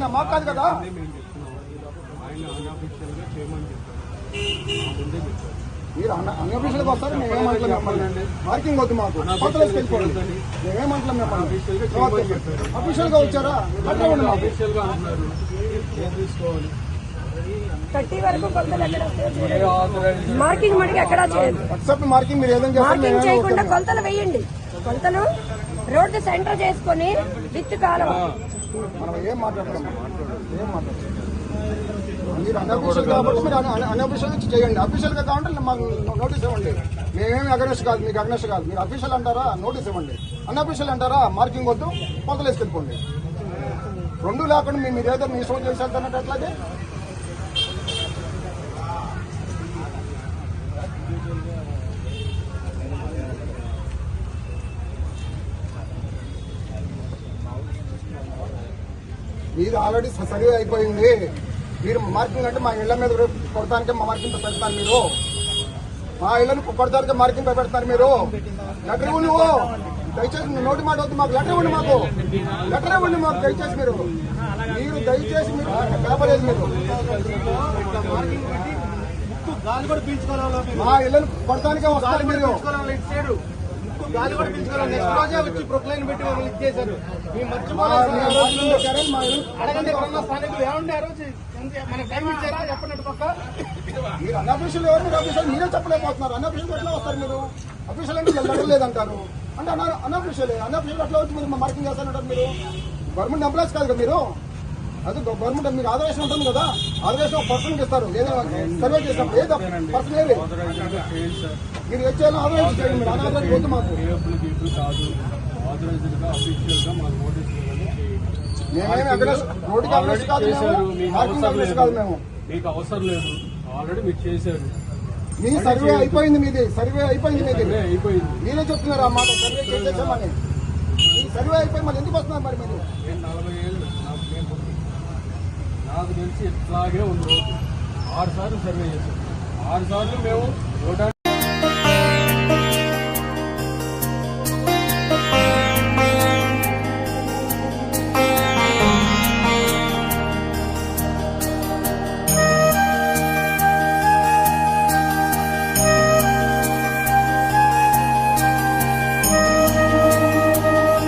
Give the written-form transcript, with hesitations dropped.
ఆయన మాకు కాదు కదా. మీరు అన్అఫీషియల్గా వస్తారు, మేమేమంటున్నాం మిమ్మల్ని మార్కింగ్ వద్దు మాకు కొత్తలో వెళ్ళిపోండి, మేమేమంటున్నాం మిమ్మల్ని అఫీషియల్గా వచ్చారా లెటర్ ఇవ్వండి మాకు. కట్టి వరకు కొలతలు ఎక్కడ మార్కింగ్ మటుకు ఎక్కడా చేయదు. వాట్సాప్ మార్కింగ్ మీరు ఏదైనా మార్కింగ్ చేయకుండా కొలతలు వేయండి. కొలతలు రోడ్డు సెంటర్ చేసుకుని విత్ కాలం మనం ఏం మాట్లాడతాం, మీరు అన్అఫీషియల్ కాబట్టి మీరు అన్అఫీషియల్ చేయండి. అఫీషియల్ గా కావాలంటే మాకు నోటీస్ ఇవ్వండి. మేమేమి అగనెస్ట్ కాదు, మీకు అగనెస్ట్ కాదు. మీరు అఫీషియల్ అంటారా నోటీస్ ఇవ్వండి, అన్అఫీషియల్ అంటారా మార్కింగ్ వద్దు కొలతలు వేసుకెళ్ళిపోండి. రెండు లేకుండా మీరు ఏదో మీ సోన్ చేసి వెళ్తున్నట్టు ఎట్లాగే. మీరు ఆల్రెడీ సర్వే అయిపోయింది. మీరు మార్కింగ్ అంటే మా ఇళ్ల మీద కొడతానికే మా మార్కింగ్ పెడతారు. మీరు మా ఇళ్లను కొడతానికే మార్కింగ్ పెడతారు. మీరు లెటర్ ఇవ్వండి, నువ్వు దయచేసి నోటి మాట వద్దు, మాకు లెటర్ ఇవ్వండి, లెటర్ ఇవ్వండి మాకు దయచేసి. మీరు దయచేసి మీరు పేపర్ వేసి మీరు మా ఇళ్లను కొడతానికే వస్తారు. మీరు గాలి కూడా పిలుచుకోవాలి. నెక్స్ట్ రోజే వచ్చి ప్రొక్లైన్ పెట్టి మమ్మల్ని ఇచ్చేశారు. మేము అడగండి ఎవరన్నా స్థానికులు ఏమండి ఆ రోజు మనకు టైం ఇచ్చారా చెప్పండి. పక్క మీరు అన్అఫీషియల్ ఎవరు, మీరు అఫీషియల్ మీరే చెప్పలేకపోతున్నారు. అన్అఫీషియల్ ఎట్లా వస్తారు మీరు? అఫీషియల్ అంటే లెటర్ లేదంటారు అంటే అన్అఫీషియల్ అట్లా వచ్చి మీరు మార్కింగ్ చేస్తానంటారు. మీరు గవర్నమెంట్ ఎంప్లాయీస్ కాదు కదా మీరు. అది గవర్నమెంట్ మీకు ఆదరేషన్ ఉంటుంది కదా, ఆదరేషన్ పర్సన్కి ఇస్తారు. ఏదైనా సర్వే చేసినప్పుడు ఏదో పర్సన్ ఏది మీరు ఏం చేయాలో ఆదరేషన్ చేయండి. మీరు అనాదరణ వద్దు మాకు. మేమేమి రోడ్డుకి అగ్రెస్ కాదు, మార్కింగ్ అగ్రెస్ కాదు. మేము మీకు అవసరం లేదు, ఆల్రెడీ మీరు చేశారు. మీ సర్వే అయిపోయింది, మీది సర్వే అయిపోయింది, మీరే చెప్తున్నారు ఆ మాట. సర్వే చేసేసామని మీ సర్వే అయిపోయి మళ్ళీ ఎందుకు వస్తున్నారు మరి? మీరు 40 ఏళ్ళు నాకు తెలిసి ఇట్లాగే ఉంది. 6 సార్లు సర్వే చేశారు. 6 సార్లు మేము